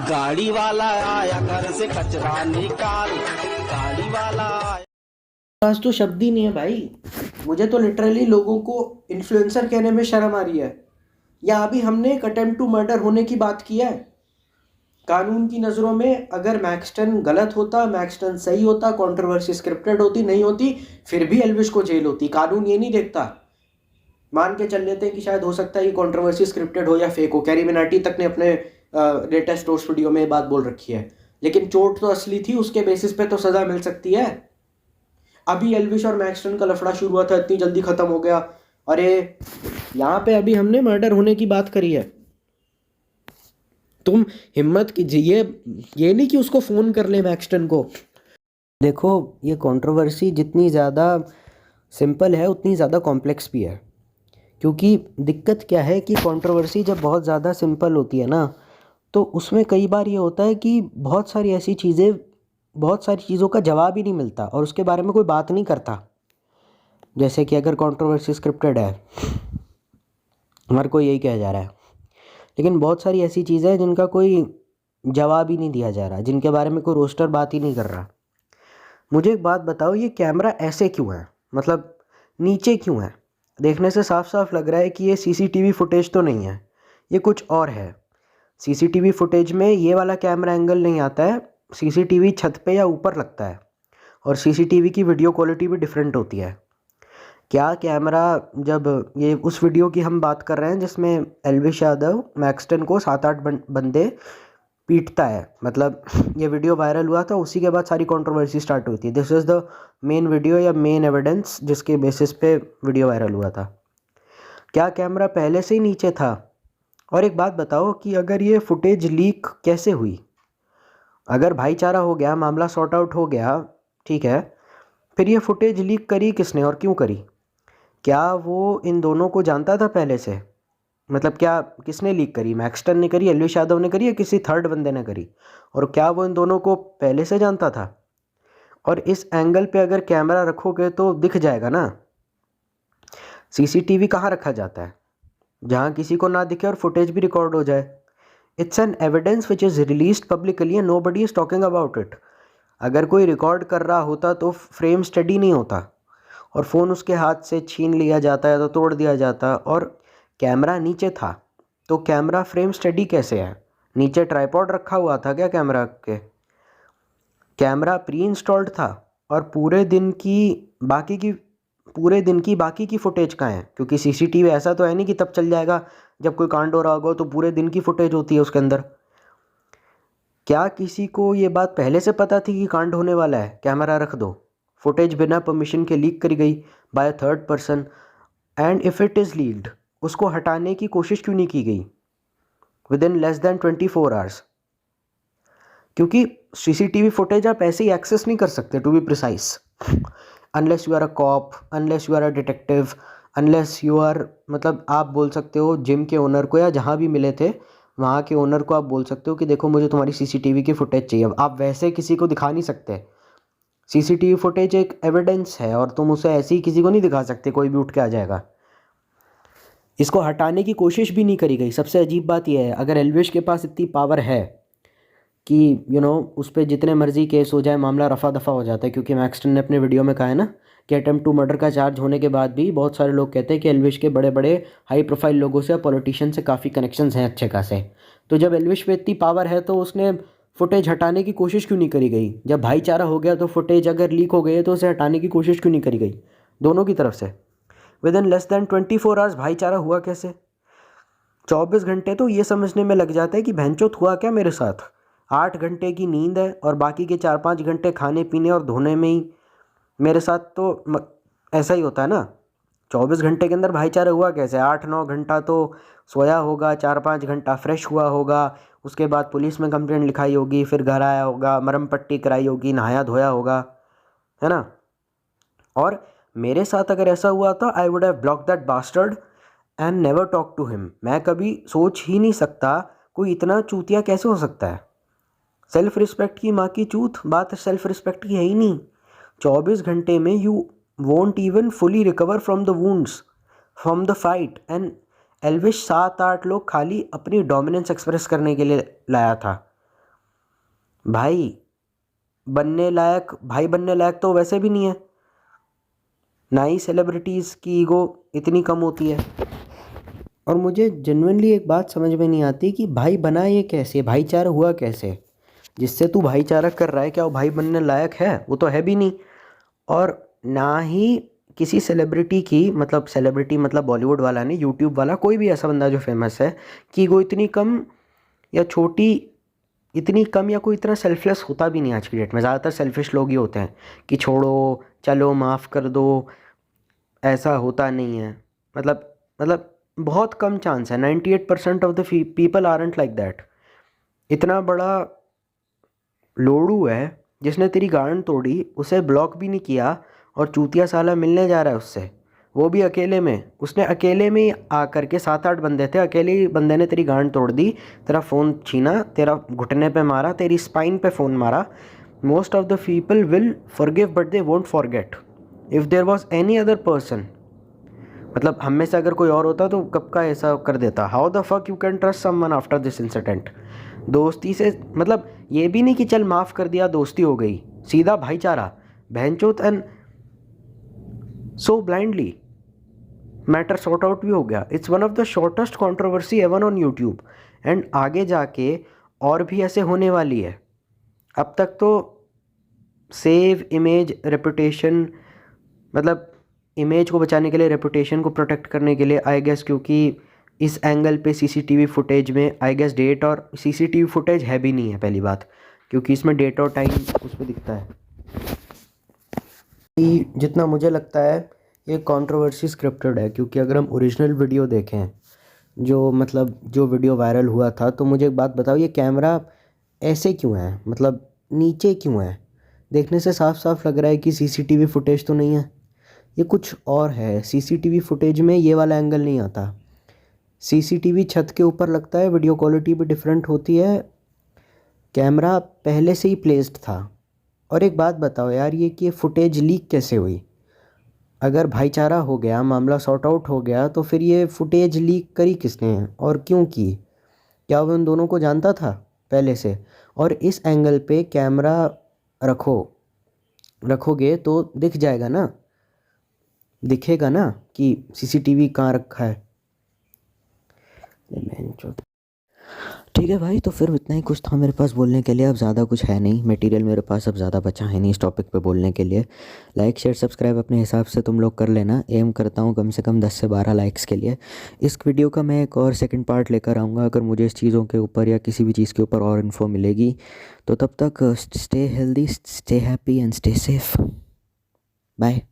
गाड़ी वाला आया घर से कचरा निकाल, गाड़ी वाला आया। पास तो शब्द ही नहीं है भाई। मुझे तो लिटरली लोगों को इन्फ्लुएंसर कहने में शर्म आ रही है। या अभी हमने एक अटेम्प्ट टू मर्डर होने की बात की है। कानून की नज़रों में अगर मैक्सटन गलत होता, मैक्सटन सही होता, कंट्रोवर्सी स्क्रिप्टेड होती नहीं होती, फिर भी एल्विश को जेल होती। कानून ये नहीं देखता। मान के चल लेते हैं कि शायद हो सकता है ये कंट्रोवर्सी स्क्रिप्टेड हो या फेक हो। कैरी मिनाटी तक ने अपने लेटेस्ट रोस्ट वीडियो में ये बात बोल रखी है। लेकिन चोट तो असली थी, उसके बेसिस पे तो सज़ा मिल सकती है। अभी एल्विश और मैक्सटन का लफड़ा शुरू हुआ था, इतनी जल्दी खत्म हो गया। अरे यहाँ पे अभी हमने मर्डर होने की बात करी है। तुम हिम्मत कीजिए, ये नहीं कि उसको फ़ोन कर ले मैक्सटन को। देखो, ये कंट्रोवर्सी जितनी ज़्यादा सिंपल है उतनी ज़्यादा कॉम्प्लेक्स भी है। क्योंकि दिक्कत क्या है कि कंट्रोवर्सी जब बहुत ज़्यादा सिंपल होती है ना, तो उसमें कई बार ये होता है कि बहुत सारी चीज़ों का जवाब ही नहीं मिलता और उसके बारे में कोई बात नहीं करता। जैसे कि अगर कंट्रोवर्सी स्क्रिप्टेड है, हमारे को यही कहा जा रहा है, लेकिन बहुत सारी ऐसी चीज़ें हैं जिनका कोई जवाब ही नहीं दिया जा रहा, जिनके बारे में कोई रोस्टर बात ही नहीं कर रहा। मुझे एक बात बताओ, ये कैमरा ऐसे क्यों है? मतलब नीचे क्यों है? देखने से साफ साफ लग रहा है कि ये सीसीटीवी फुटेज तो नहीं है, ये कुछ और है। सीसीटीवी फुटेज में ये वाला कैमरा एंगल नहीं आता है। सीसीटीवी छत पे या ऊपर लगता है और सीसीटीवी की वीडियो क्वालिटी भी डिफरेंट होती है। क्या कैमरा, जब ये उस वीडियो की हम बात कर रहे हैं जिसमें एल्विश यादव मैक्सटन को 7-8 बंदे पीटता है, मतलब ये वीडियो वायरल हुआ था, उसी के बाद सारी कंट्रोवर्सी स्टार्ट हुई थी। This is the main video या मेन एविडेंस जिसके बेसिस पे वीडियो वायरल हुआ था। क्या कैमरा पहले से ही नीचे था? और एक बात बताओ कि अगर ये फुटेज लीक कैसे हुई? अगर भाईचारा हो गया, मामला सॉर्ट आउट हो गया, ठीक है, फिर ये फुटेज लीक करी किसने और क्यों करी? क्या वो इन दोनों को जानता था पहले से? मतलब क्या किसने लीक करी? मैक्सटन ने करी, एल्विश यादव ने करी, या किसी थर्ड बंदे ने करी? और क्या वो इन दोनों को पहले से जानता था? और इस एंगल पे अगर कैमरा रखोगे तो दिख जाएगा ना। सीसीटीवी कहाँ रखा जाता है? जहाँ किसी को ना दिखे और फुटेज भी रिकॉर्ड हो जाए। It's an evidence which is released publicly and nobody is talking about it. अगर कोई रिकॉर्ड कर रहा होता तो फ्रेम स्टडी नहीं होता और फ़ोन उसके हाथ से छीन लिया जाता है तो तोड़ दिया जाता। और कैमरा नीचे था तो कैमरा फ्रेम स्टडी कैसे है? नीचे ट्राइपॉड रखा हुआ था क्या कैमरा के? कैमरा प्री इंस्टॉल्ड था और पूरे दिन की बाकी की फुटेज कहाँ है? क्योंकि सीसीटीवी ऐसा तो है नहीं कि तब चल जाएगा जब कोई कांड हो रहा होगा, तो पूरे दिन की फुटेज होती है उसके अंदर। क्या किसी को ये बात पहले से पता थी कि कांड होने वाला है, कैमरा रख दो? फुटेज बिना परमिशन के लीक करी गई by third person, and if it is leaked, उसको हटाने की कोशिश क्यों नहीं की गई within less than 24 hours? क्योंकि सीसीटीवी फुटेज आप ऐसे ही एक्सेस नहीं कर सकते, to be precise, unless you are a cop, unless you are a detective, unless you are, मतलब आप बोल सकते हो जिम के ओनर को या जहाँ भी मिले थे वहाँ के ओनर को, आप बोल सकते हो कि देखो मुझे तुम्हारी सीसीटीवी की फुटेज चाहिए। आप वैसे किसी को दिखा नहीं सकते। सीसीटीवी फुटेज एक एविडेंस है और तुम उसे ऐसे ही किसी को नहीं दिखा सकते, कोई भी उठ के आ जाएगा। इसको हटाने की कोशिश भी नहीं करी गई। सबसे अजीब बात यह है, अगर एल्विश के पास इतनी पावर है कि उस पर जितने मर्जी केस हो जाए, मामला रफा दफ़ा हो जाता है। क्योंकि मैक्सटन ने अपने वीडियो में कहा है ना कि अटेम्प्ट टू मर्डर का चार्ज होने के बाद भी बहुत सारे लोग कहते हैं कि एल्विश के बड़े बड़े हाई प्रोफाइल लोगों से, पॉलिटिशियन से काफ़ी कनेक्शंस हैं अच्छे खासे। तो जब एल्विश पे इतनी पावर है तो उसने फुटेज हटाने की कोशिश क्यों नहीं करी गई? जब भाईचारा हो गया तो फुटेज अगर लीक हो गई है तो उसे हटाने की कोशिश क्यों नहीं करी गई दोनों की तरफ से? With in less than 24 hours भाईचारा हुआ कैसे? 24 घंटे तो ये समझने में लग जाता है कि भैंचोद हुआ क्या मेरे साथ। 8 घंटे की नींद है और बाकी के 4-5 घंटे खाने पीने और धोने में ही मेरे साथ तो ऐसा ही होता है ना। 24 घंटे के अंदर भाईचारा हुआ कैसे? 8-9 घंटा तो सोया होगा, 4-5 घंटा फ्रेश हुआ होगा, उसके बाद पुलिस में कंप्लेंट लिखाई होगी, फिर घर आया होगा, मरहम पट्टी कराई होगी, नहाया धोया होगा, है ना। और मेरे साथ अगर ऐसा हुआ था, I would have block that bastard and never talk to him. मैं कभी सोच ही नहीं सकता कोई इतना चूतिया कैसे हो सकता है। सेल्फ रिस्पेक्ट की माँ की चूत, बात सेल्फ रिस्पेक्ट की है ही नहीं। 24 घंटे में you won't even fully recover from the wounds from the fight, and Elvish 7-8 लोग खाली अपनी डोमिनेंस एक्सप्रेस करने के लिए लाया था। भाई भाई बनने लायक तो वैसे भी नहीं है, ना ही सेलिब्रिटीज़ की ईगो इतनी कम होती है। और मुझे जेन्युइनली एक बात समझ में नहीं आती कि भाई बना ये कैसे, भाईचारा हुआ कैसे, जिससे तू भाईचारा कर रहा है, क्या वो भाई बनने लायक है? वो तो है भी नहीं। और ना ही किसी सेलिब्रिटी की, मतलब सेलिब्रिटी मतलब बॉलीवुड वाला नहीं, यूट्यूब वाला, कोई भी ऐसा बंदा जो फेमस है, कि वो इतनी कम या छोटी, इतनी कम या कोई इतना सेल्फलेस होता भी नहीं आज की डेट में। ज़्यादातर सेल्फिश लोग ही होते हैं कि छोड़ो, चलो माफ़ कर दो, ऐसा होता नहीं है। मतलब बहुत कम चांस है, 98% of the people aren't like that. इतना बड़ा लोड़ू है जिसने तेरी गांड तोड़ी, उसे ब्लॉक भी नहीं किया और चूतिया साला मिलने जा रहा है उससे, वो भी अकेले में। उसने अकेले में ही आकर के, 7-8 बंदे थे, अकेले ही बंदे ने तेरी गांड तोड़ दी, तेरा फ़ोन छीना, तेरा घुटने पे मारा, तेरी स्पाइन पे फ़ोन मारा। Most of the people will forgive but they won't forget. If there was any other person, मतलब हम में से अगर कोई और होता तो कब का ऐसा कर देता। How the fuck you can trust someone after this incident? दोस्ती से मतलब ये भी नहीं कि चल माफ़ कर दिया दोस्ती हो गई, सीधा भाईचारा, बहनचोद, and so blindly matter sort out भी हो गया। It's one of the shortest controversy even on YouTube, and आगे जाके और भी ऐसे होने वाली है। अब तक तो सेव इमेज रेपुटेशन, मतलब इमेज को बचाने के लिए, रेपुटेशन को प्रोटेक्ट करने के लिए, आई गेस, क्योंकि इस एंगल पे सीसीटीवी फुटेज में आई गेस डेट और सीसीटीवी फुटेज है भी नहीं है पहली बात, क्योंकि इसमें डेट और टाइम उस पर दिखता है। जितना मुझे लगता है ये कंट्रोवर्सी स्क्रिप्टेड है, क्योंकि अगर हम ओरिजिनल वीडियो देखें, जो वीडियो वायरल हुआ था, तो मुझे एक बात बताओ, ये कैमरा ऐसे क्यों है, मतलब नीचे क्यों है? देखने से साफ साफ लग रहा है कि सीसीटीवी फुटेज तो नहीं है, ये कुछ और है। सीसीटीवी फुटेज में ये वाला एंगल नहीं आता। सीसीटीवी छत के ऊपर लगता है, वीडियो क्वालिटी भी डिफरेंट होती है, कैमरा पहले से ही प्लेस्ड था। और एक बात बताओ यार, ये कि फुटेज लीक कैसे हुई? अगर भाईचारा हो गया, मामला सॉर्ट आउट हो गया, तो फिर ये फुटेज लीक करी किसने और क्यों की? क्या वो उन दोनों को जानता था पहले से? और इस एंगल पे कैमरा रखोगे तो दिख जाएगा ना, दिखेगा ना कि सीसीटीवी कहाँ रखा है। ठीक है भाई, तो फिर इतना ही कुछ था मेरे पास बोलने के लिए। अब ज़्यादा कुछ है नहीं, मटेरियल मेरे पास अब ज़्यादा बचा है नहीं इस टॉपिक पे बोलने के लिए। लाइक शेयर सब्सक्राइब अपने हिसाब से तुम लोग कर लेना। एम करता हूँ कम से कम 10 से 12 लाइक्स के लिए। इस वीडियो का मैं एक और सेकंड पार्ट लेकर आऊँगा, अगर मुझे इस चीज़ों के ऊपर या किसी भी चीज़ के ऊपर और इन्फो मिलेगी। तो तब तक stay healthy, stay happy and stay safe. Bye.